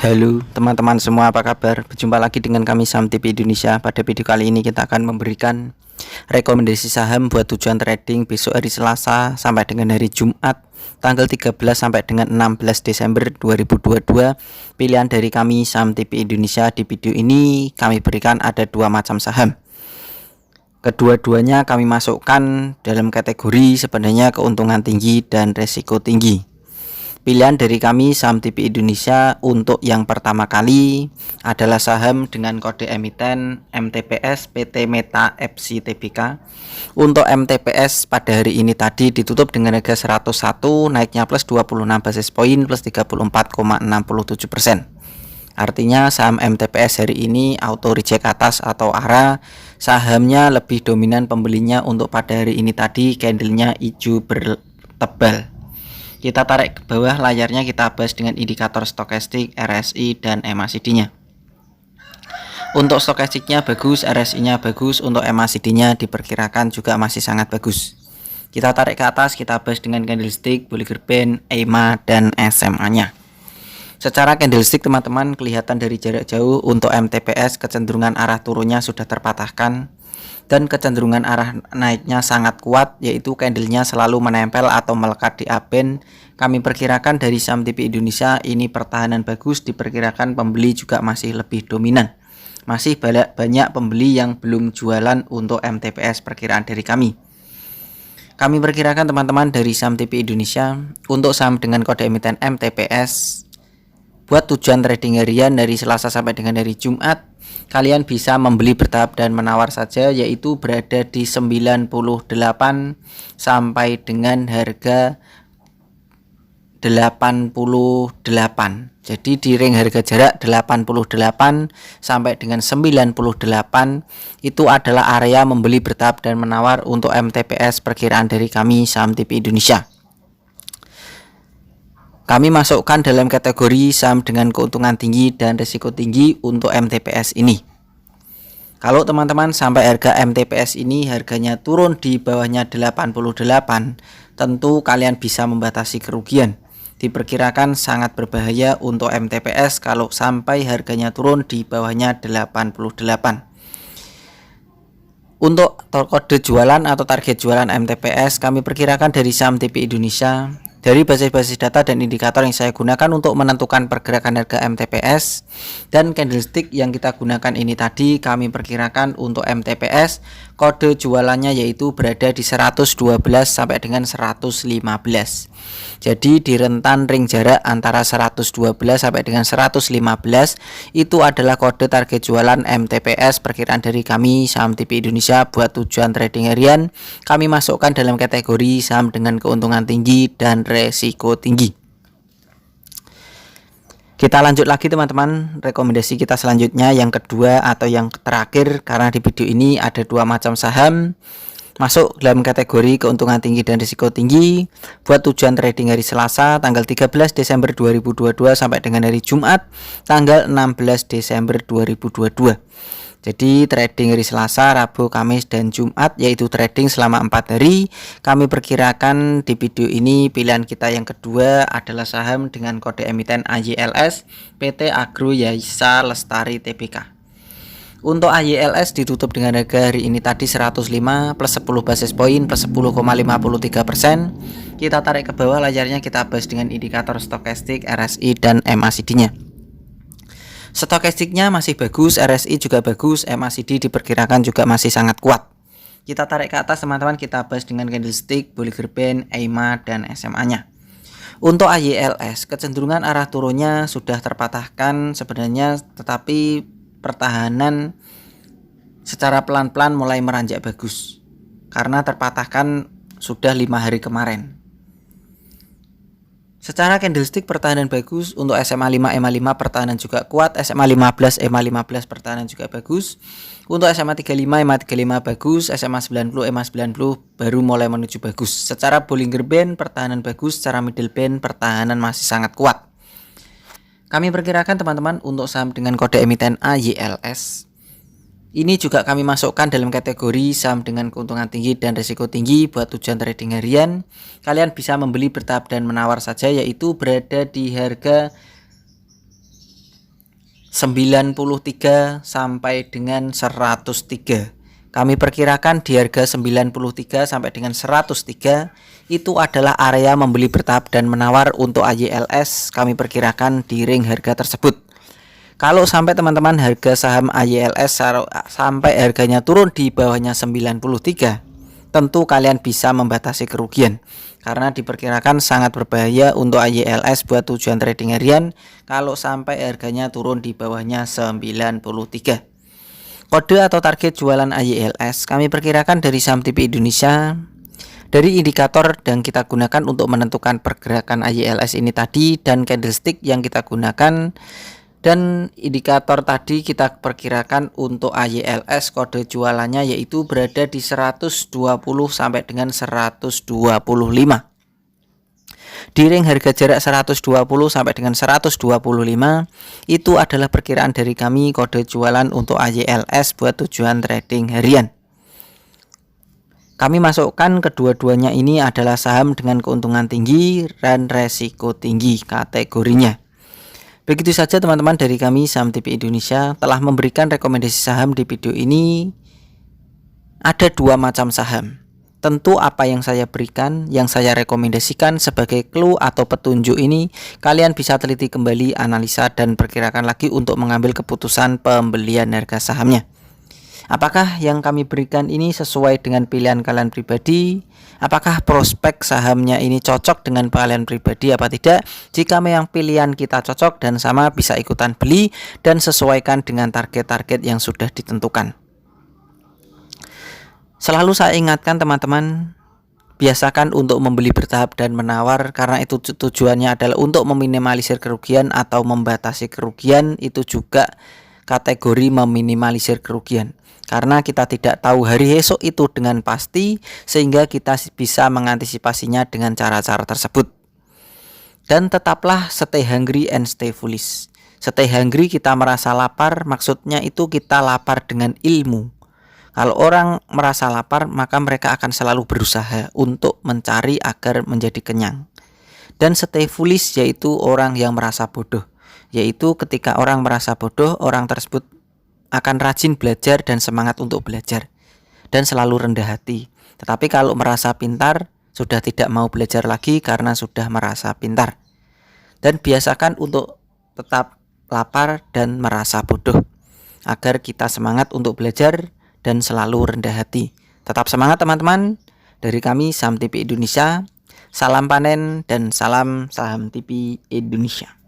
Halo teman-teman semua, apa kabar? Berjumpa lagi dengan kami Saham TV Indonesia. Pada video kali ini kita akan memberikan rekomendasi saham buat tujuan trading besok hari Selasa sampai dengan hari Jumat tanggal 13 sampai dengan 16 Desember 2022. Pilihan dari kami Saham TV Indonesia. Di video ini kami berikan ada dua macam saham. Kedua-duanya kami masukkan dalam kategori sebenarnya keuntungan tinggi dan resiko tinggi. Pilihan dari kami Saham TV Indonesia untuk yang pertama kali adalah saham dengan kode emiten MTPS PT Meta FC Tbk. Untuk MTPS pada hari ini tadi ditutup dengan harga 101, naiknya plus 26 basis poin plus 34,67%. Artinya saham MTPS hari ini auto reject atas atau arah. Sahamnya lebih dominan pembelinya untuk pada hari ini tadi candlenya hijau bertebal. Kita tarik ke bawah layarnya, kita bahas dengan indikator stokastik, RSI, dan MACD-nya. Untuk stokastiknya bagus, RSI-nya bagus, untuk MACD-nya diperkirakan juga masih sangat bagus. Kita tarik ke atas, kita bahas dengan candlestick, Bollinger Band, EMA, dan SMA-nya. Secara candlestick teman-teman kelihatan dari jarak jauh untuk MTPS kecenderungan arah turunnya sudah terpatahkan. Dan kecenderungan arah naiknya sangat kuat, yaitu candlenya selalu menempel atau melekat di upband. Kami perkirakan dari Saham TV Indonesia ini pertahanan bagus, diperkirakan pembeli juga masih lebih dominan. Masih banyak pembeli yang belum jualan untuk MTPS perkiraan dari kami. Kami perkirakan teman-teman dari Saham TV Indonesia untuk saham dengan kode emiten MTPS buat tujuan trading harian dari Selasa sampai dengan hari Jumat, kalian bisa membeli bertahap dan menawar saja, yaitu berada di 98 sampai dengan harga 88. Jadi di ring harga jarak 88 sampai dengan 98 itu adalah area membeli bertahap dan menawar untuk MTPS perkiraan dari kami Saham TV Indonesia. Kami masukkan dalam kategori saham dengan keuntungan tinggi dan risiko tinggi untuk MTPS ini. Kalau teman-teman sampai harga MTPS ini harganya turun di bawahnya 88, tentu kalian bisa membatasi kerugian. Diperkirakan sangat berbahaya untuk MTPS kalau sampai harganya turun di bawahnya 88. Untuk kode jualan atau target jualan MTPS kami perkirakan dari Saham TV Indonesia. Dari basis-basis data dan indikator yang saya gunakan untuk menentukan pergerakan harga MTPS dan candlestick yang kita gunakan ini tadi, kami perkirakan untuk MTPS kode jualannya yaitu berada di 112 sampai dengan 115. Jadi di rentan ring jarak antara 112 sampai dengan 115 itu adalah kode target jualan MTPS perkiraan dari kami Saham TV Indonesia buat tujuan trading harian. Kami masukkan dalam kategori saham dengan keuntungan tinggi dan resiko tinggi. Kita lanjut lagi teman-teman, rekomendasi kita selanjutnya yang kedua atau yang terakhir, karena di video ini ada dua macam saham masuk dalam kategori keuntungan tinggi dan risiko tinggi buat tujuan trading hari Selasa tanggal 13 Desember 2022 sampai dengan hari Jumat tanggal 16 Desember 2022. Jadi trading hari Selasa, Rabu, Kamis, dan Jumat yaitu trading selama 4 hari. Kami perkirakan di video ini pilihan kita yang kedua adalah saham dengan kode emiten AYLS PT Agro Yaisa Lestari Tbk. Untuk AYLS ditutup dengan harga hari ini tadi 105 plus 10 basis poin plus 10,53%. Kita tarik ke bawah layarnya, kita bahas dengan indikator stokastik, RSI, dan MACD-nya. Stokastiknya masih bagus, RSI juga bagus, MACD diperkirakan juga masih sangat kuat. Kita tarik ke atas teman-teman, kita bahas dengan candlestick, Bollinger Band, EMA, dan SMA-nya. Untuk AYLS kecenderungan arah turunnya sudah terpatahkan sebenarnya, tetapi pertahanan secara pelan-pelan mulai meranjak bagus karena terpatahkan sudah 5 hari kemarin. Secara candlestick pertahanan bagus, untuk SMA 5, EMA 5 pertahanan juga kuat, SMA 15, EMA 15 pertahanan juga bagus. Untuk SMA 35, EMA 35 bagus, SMA 90, EMA 90 baru mulai menuju bagus. Secara Bollinger Band pertahanan bagus, secara middle band pertahanan masih sangat kuat. Kami perkirakan teman-teman untuk saham dengan kode emiten AYLS ini juga kami masukkan dalam kategori saham dengan keuntungan tinggi dan risiko tinggi buat tujuan trading harian. Kalian bisa membeli bertahap dan menawar saja, yaitu berada di harga 93 sampai dengan 103. Kami perkirakan di harga 93 sampai dengan 103 itu adalah area membeli bertahap dan menawar untuk AYLS. Kami perkirakan di ring harga tersebut. Kalau sampai teman-teman harga saham AYLS sampai harganya turun di bawahnya 93, tentu kalian bisa membatasi kerugian. Karena diperkirakan sangat berbahaya untuk AYLS buat tujuan trading harian kalau sampai harganya turun di bawahnya 93. Kode atau target jualan AYLS kami perkirakan dari saham TPI Indonesia. Dari indikator yang kita gunakan untuk menentukan pergerakan AYLS ini tadi dan candlestick yang kita gunakan, dan indikator tadi kita perkirakan untuk AYLS kode jualannya yaitu berada di 120 sampai dengan 125. Di ring harga jarak 120 sampai dengan 125 itu adalah perkiraan dari kami kode jualan untuk AYLS buat tujuan trading harian. Kami masukkan kedua-duanya ini adalah saham dengan keuntungan tinggi dan resiko tinggi kategorinya. Begitu saja teman-teman dari kami saham TPI Indonesia telah memberikan rekomendasi saham di video ini. Ada dua macam saham. Tentu apa yang saya berikan, yang saya rekomendasikan sebagai clue atau petunjuk ini, kalian bisa teliti kembali, analisa dan perkirakan lagi untuk mengambil keputusan pembelian harga sahamnya. Apakah yang kami berikan ini sesuai dengan pilihan kalian pribadi? Apakah prospek sahamnya ini cocok dengan kalian pribadi apa tidak? Jika memang pilihan kita cocok dan sama, bisa ikutan beli dan sesuaikan dengan target-target yang sudah ditentukan. Selalu saya ingatkan teman-teman, biasakan untuk membeli bertahap dan menawar karena itu tujuannya adalah untuk meminimalisir kerugian atau membatasi kerugian. Itu juga kategori meminimalisir kerugian. Karena kita tidak tahu hari esok itu dengan pasti, sehingga kita bisa mengantisipasinya dengan cara-cara tersebut. Dan tetaplah stay hungry and stay foolish. Stay hungry kita merasa lapar, maksudnya itu kita lapar dengan ilmu. Kalau orang merasa lapar, maka mereka akan selalu berusaha untuk mencari agar menjadi kenyang. Dan stay foolish yaitu orang yang merasa bodoh. Yaitu ketika orang merasa bodoh, orang tersebut akan rajin belajar dan semangat untuk belajar. Dan selalu rendah hati. Tetapi kalau merasa pintar, sudah tidak mau belajar lagi karena sudah merasa pintar. Dan biasakan untuk tetap lapar dan merasa bodoh, agar kita semangat untuk belajar dan selalu rendah hati. Tetap semangat teman-teman. Dari kami saham TPI Indonesia, salam panen dan salam saham TPI Indonesia.